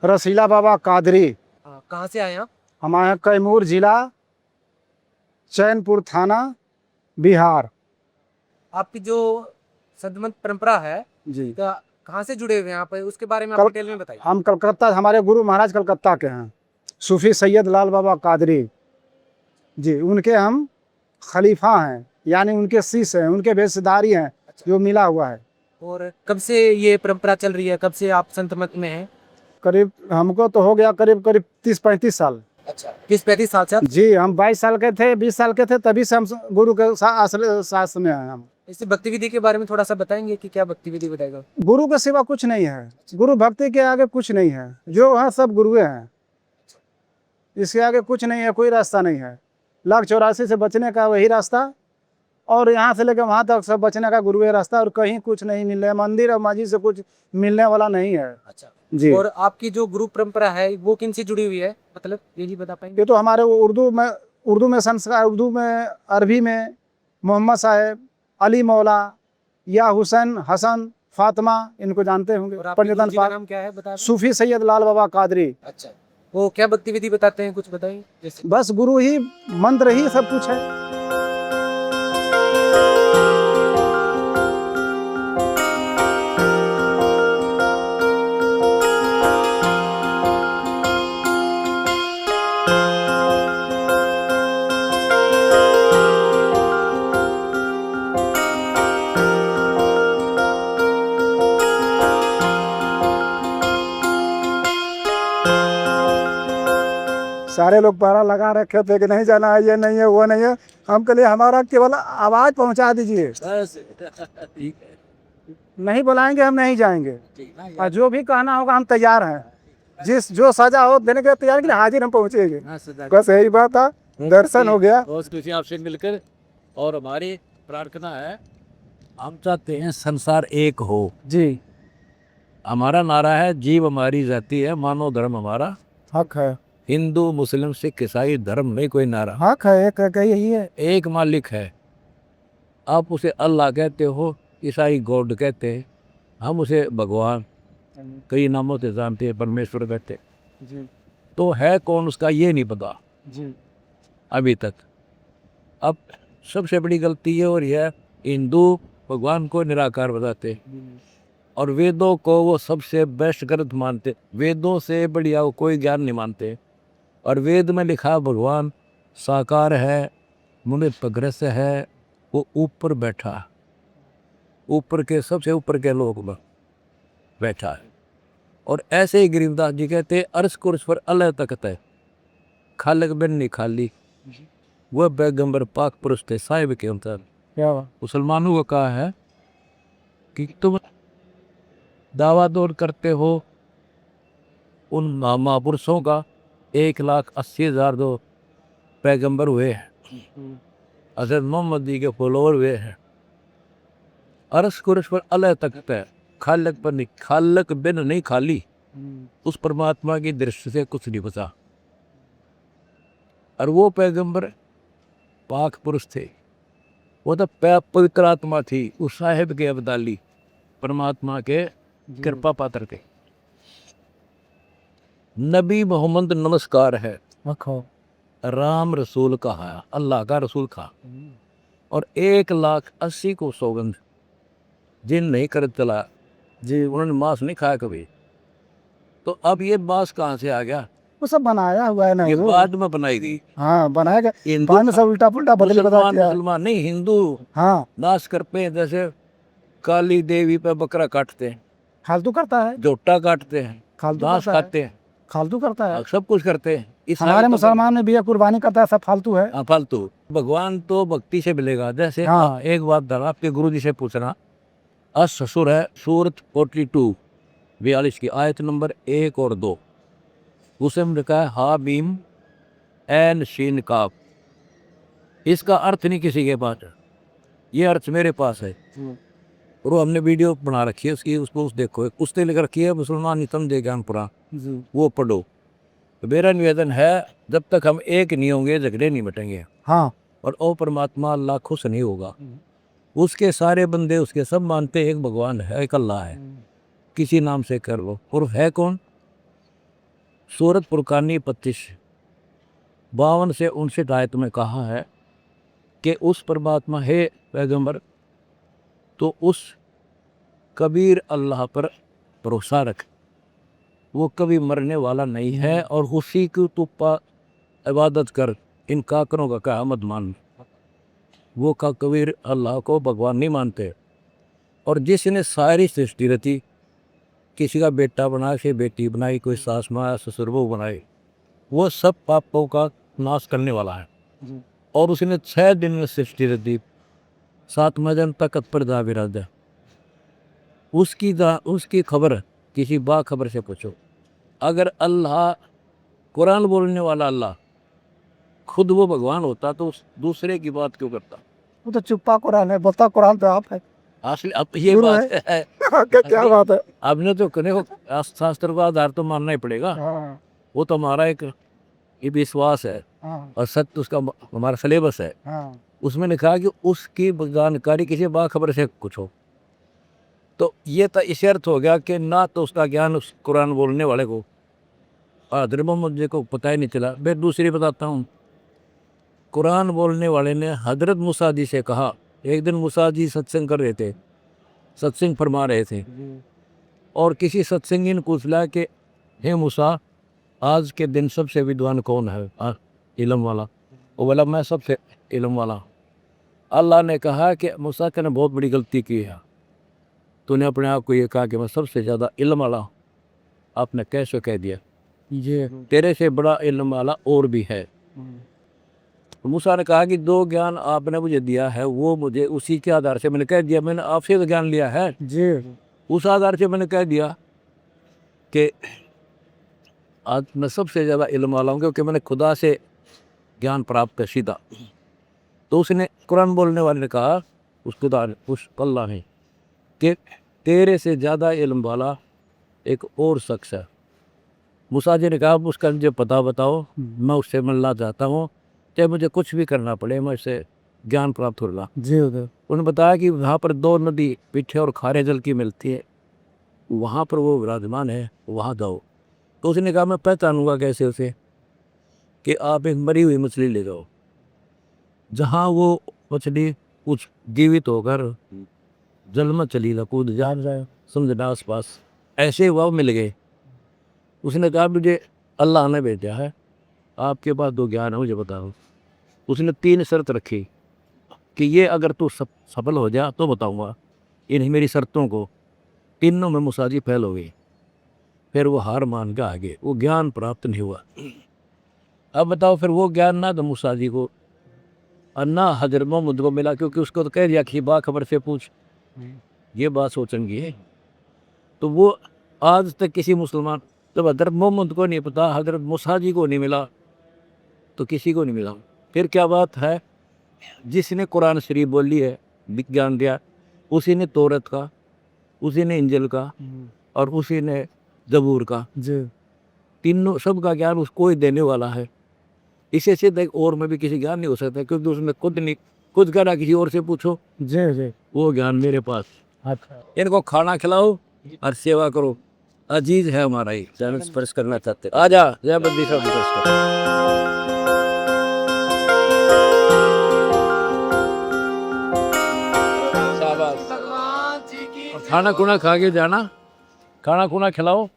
रसीला बाबा कादरी। कहाँ से आए आप? हम आए हैं कैमूर जिला, चैनपुर थाना, बिहार। आपकी जो संत मत परंपरा है जी। कहाँ से जुड़े हुए हैं आप, उसके बारे में आप कल डिटेल में बताइए। हम कलकत्ता, हमारे गुरु महाराज कलकत्ता के हैं, सूफी सैयद लाल बाबा कादरी जी। उनके हम खलीफा हैं, यानी उनके शिष्य हैं, उनके भेषधारी हैं, जो मिला हुआ है। और कब से ये परंपरा चल रही है, कब से आप संत मत में हैं? करीब हमको तो हो गया करीब करीब 30-35 साल। अच्छा, 30-35 साल से आप? जी, हम 22 साल के थे, 20 साल के थे, तभी से हम गुरु के आश्रय शास्त्र में हैं हम। इस भक्ति विधि के बारे में थोड़ा सा बताएंगे कि क्या भक्ति विधि बताएगा? गुरु के सिवा कुछ नहीं है, गुरु भक्ति के आगे कुछ नहीं है, जो है सब गुरुए हैं, इसके आगे कुछ नहीं है, कोई रास्ता नहीं है। लाख 84 से बचने का वही रास्ता, और यहाँ से लेकर वहाँ तक सब बचने का गुरु है रास्ता, और कहीं कुछ नहीं मिल रहा है, मंदिर और मस्जिद से कुछ मिलने वाला नहीं है। अच्छा जी। और आपकी जो गुरु परंपरा है वो किन से जुड़ी हुई है, मतलब यही बता पाएंगे? ये तो हमारे वो उर्दू में संस्कार, उर्दू में, अरबी में मोहम्मद साहब, अली मौला या हुसैन हसन फातिमा, इनको जानते होंगे। और आपके गुरुजी का नाम क्या है, बता दें? सूफी सैयद लाल बाबा कादरी। अच्छा, वो क्या भक्ति विधि बताते हैं, कुछ बताइए जैसे? बस गुरु ही, मंत्र ही सब कुछ है। सारे लोग पहरा लगा रखे थे कि नहीं जाना है, ये नहीं है, वो नहीं है। हम के लिए हमारा केवल आवाज पहुंचा दीजिए, ठीक है, नहीं बुलाएंगे हम नहीं जाएंगे, और जो भी कहना होगा हम तैयार हैं। जो सजा हो देने के तैयार, के लिए हाजिर हम पहुंचेंगे। बस यही बात था, दर्शन हो गया। बहुत खुशी आपसे मिलकर, और हमारी प्रार्थना है, हम चाहते हैं संसार एक हो जी। हमारा नारा है, जीव हमारी जाति है, मानव धर्म हमारा। हक है, हिंदू मुस्लिम सिख ईसाई धर्म में कोई नारा, हक है, एक यही है। एक मालिक है। आप उसे अल्लाह कहते हो, ईसाई गॉड कहते हैं, हम उसे भगवान कई नामों से जानते हैं, परमेश्वर कहते हैं। जी तो है कौन उसका ये नहीं पता जी। अभी तक। अब सबसे बड़ी गलती ये हो रही है, हिंदू भगवान को निराकार बताते और वेदों को वो सबसे बेस्ट ग्रंथ मानते, वेदों से बढ़िया वो कोई ज्ञान नहीं मानते। और वेद में लिखा भगवान साकार है, मुनिप्रग्रस है, वो ऊपर बैठा, ऊपर के सबसे ऊपर के लोग में बैठा है। और ऐसे ही गरीबदास जी कहते हैं, अर्श कुर्स पर अल्लाह तकत है, खालक बिन नहीं खाली, वह पैगंबर पाक पुरुष थे साहिब के अंतर। क्या बात। मुसलमानों को कहा है कि तुम दावा दौड़ करते हो उन महापुरुषों का, 1,80,000 दो पैगंबर हुए हैं, हज़रत मोहम्मद जी के फॉलोवर हुए हैं। अर्श कुर्स पर अल्लाह तकत है, खालक पर नहीं, खालक बिन नहीं खाली, उस परमात्मा की दृष्टि से कुछ नहीं बचा। और वो पैगंबर पाक पुरुष थे, वो तो पवित्र आत्मा थी, उस साहिब के अब्दाली, परमात्मा के कृपा पात्र थे। नबी मोहम्मद नमस्कार है, राम रसूल कहा, अल्लाह का रसूल कहा। और 1,80,000 को सौगंध, जिन नहीं कर चला जी, उन्होंने मांस नहीं खाया कभी। तो अब ये मांस कहाँ से आ गया? वो सब बनाया हुआ है ना, ये वो बाद में बनाई गई। हाँ बनाया गया, हिंदू बाद में सब उल्टा पुल्टा बदल बदल दिया। मुसलमान नहीं, हिंदू हाँ नाश करते हैं, जैसे काली देवी पे बकरा काटते हैं, फालतू करता है, जोटा काटते हैं, फालतू घास करता है, खाते हैं, फालतू करता है। सब कुछ करते हैं। हमारे मुसलमान में भी ये कुर्बानी करता है, सब फालतू है। हाँ फालतू। भगवान तो भक्ति से मिलेगा। जैसे हाँ। एक बात धरा, आपके गुरु जी से पूछना, ससुर है सूरत 42 42 की आयत नंबर 1 और 2, उसमें लिखा है हा बीम एन शीन काफ। इसका अर्थ नहीं किसी के पास है, ये अर्थ मेरे पास है। और वो हमने वीडियो बना रखी है उसकी, उसको देखो, उसने लिख रखी है मुसलमान नहीं समझे ज्ञान पुरा, वो पढ़ो। तो मेरा निवेदन है, जब तक हम एक नहीं होंगे झगड़े नहीं मिटेंगे। हाँ। और ओ परमात्मा अल्लाह खुश नहीं होगा। उसके सारे बंदे उसके सब मानते हैं, एक भगवान है, एक अल्लाह है, किसी नाम से कर लो। और है कौन? सूरत फुरकानी 25-52 से 59 आयत में कहा है कि उस परमात्मा है पैगंबर, तो उस कबीर अल्लाह पर भरोसा रख, वो कभी मरने वाला नहीं है, और उसी की तू इबादत कर, इन काकरों का क्या मत मान। वो का कबीर अल्लाह को भगवान नहीं मानते। और जिसने सारी सृष्टि रची, किसी का बेटा बनाया, किसी बेटी बनाई, कोई सास माँ ससुर बहू बनाई, वो सब पापों का नाश करने वाला है। और उसने 6 दिन में सृष्टि रची, 7वें दिन तकत पर जा विराजा। उसकी खबर किसी बाखबर से पूछो। अगर अल्लाह कुरान बोलने वाला अल्लाह खुद वो भगवान होता तो उस दूसरे की बात क्यों करता? वो तो चुप्पा कुरान है, बोलता कुरान तो आप है। असली अब ये गुरु बात है, क्या बात है। आपने तो कहने को शास्त्र का आधार तो मानना ही पड़ेगा। हाँ, वो तो हमारा एक ये विश्वास है, हाँ, और सत्य उसका हमारा सिलेबस है। हाँ, उसमें लिखा कि उसकी जानकारी किसी बाखबर से कुछ हो। तो ये तो इस अर्थ हो गया कि ना तो उसका ज्ञान उस कुरान बोलने वाले को, हज़रत मोहम्मद जी को पता ही नहीं चला। मैं दूसरी बताता हूँ। कुरान बोलने वाले ने हज़रत मूसा जी से कहा, एक दिन मूसा जी सत्संग कर रहे थे, सत्संग फरमा रहे थे, और किसी सत्संगी ने पूछ लिया कि हे मूसा, आज के दिन सबसे विद्वान कौन है, इल्म वाला? वो बोला मैं सबसे इल्म वाला। अल्लाह ने कहा कि मूसा ने बहुत बड़ी गलती की है, तूने अपने आप को ये कहा कि मैं सबसे ज़्यादा इल्म वाला हूँ। आपने कैसे कह दिया? ये तेरे से बड़ा इल्म वाला और भी है। मूसा ने कहा कि जो ज्ञान आपने मुझे दिया है वो मुझे उसी के आधार से मैंने कह दिया, मैंने आपसे तो ज्ञान लिया है जी, उस आधार से मैंने कह दिया कि आज मैं सबसे ज़्यादा इल्म वाला हूँ, क्योंकि मैंने खुदा से ज्ञान प्राप्त कर सीधा। तो उसने कुरान बोलने वाले ने कहा उस खुदा ने, उस अल्लाह ने, कि तेरे से ज़्यादा इल्म वाला एक और शख्स है। मूसा जी ने कहा उसका मुझे पता बताओ, मैं उससे मिलना चाहता हूँ, चाहे मुझे कुछ भी करना पड़े, मैं उससे ज्ञान प्राप्त होगा। जी उधर उन्होंने बताया कि वहाँ पर 2 नदी मीठे और खारे जल की मिलती है, वहाँ पर वो विराजमान है, वहाँ जाओ। तो उसने कहा मैं पहचानूंगा कैसे उसे? कि आप एक मरी हुई मछली ले जाओ, जहाँ वो मछली कुछ जीवित होकर जल में चली ना कूद जा रहा, समझना आस पास, ऐसे वह मिल गए। उसने कहा मुझे अल्लाह ने भेजा है, आपके पास 2 ज्ञान है, मुझे बताओ। उसने 3 शर्त रखी कि ये अगर तू सफल हो जा तो बताऊंगा। इन मेरी शर्तों को तीनों में मूसा जी फेल हो गई। फिर वो हार मान के आगे, वो ज्ञान प्राप्त नहीं हुआ। अब बताओ, फिर वो ज्ञान ना तो मूसा जी को और ना हज़रत मोहम्मद को मिला, क्योंकि उसको तो कह दिया कि बाखबर से पूछ, ये बात सोचेंगी है। तो वो आज तक किसी मुसलमान, जब हज़रत मोहम्मद को नहीं पता, हज़रत मूसा जी को नहीं मिला, तो किसी को नहीं मिला। फिर क्या बात है? जिसने कुरान शरीफ बोली है, विज्ञान दिया, उसी ने तौरत का, उसी ने इंजिल का, और उसी ने जबूर का, जी, तीनों सबका ज्ञान उसको ही देने वाला है। इसे से देख और में भी किसी ज्ञान नहीं हो सकता, क्योंकि उसने खुद करा, किसी और से पूछो, जी, जी। वो ज्ञान मेरे पास। अच्छा, इनको खाना खिलाओ और सेवा करो, अजीज है हमारा ही। चैनल स्पर्श करना चाहते आ जा, जय बद्दी साहब स्पर्श कर। शाबाश। और खाना खुना खा के जाना, खाना खुना खिलाओ।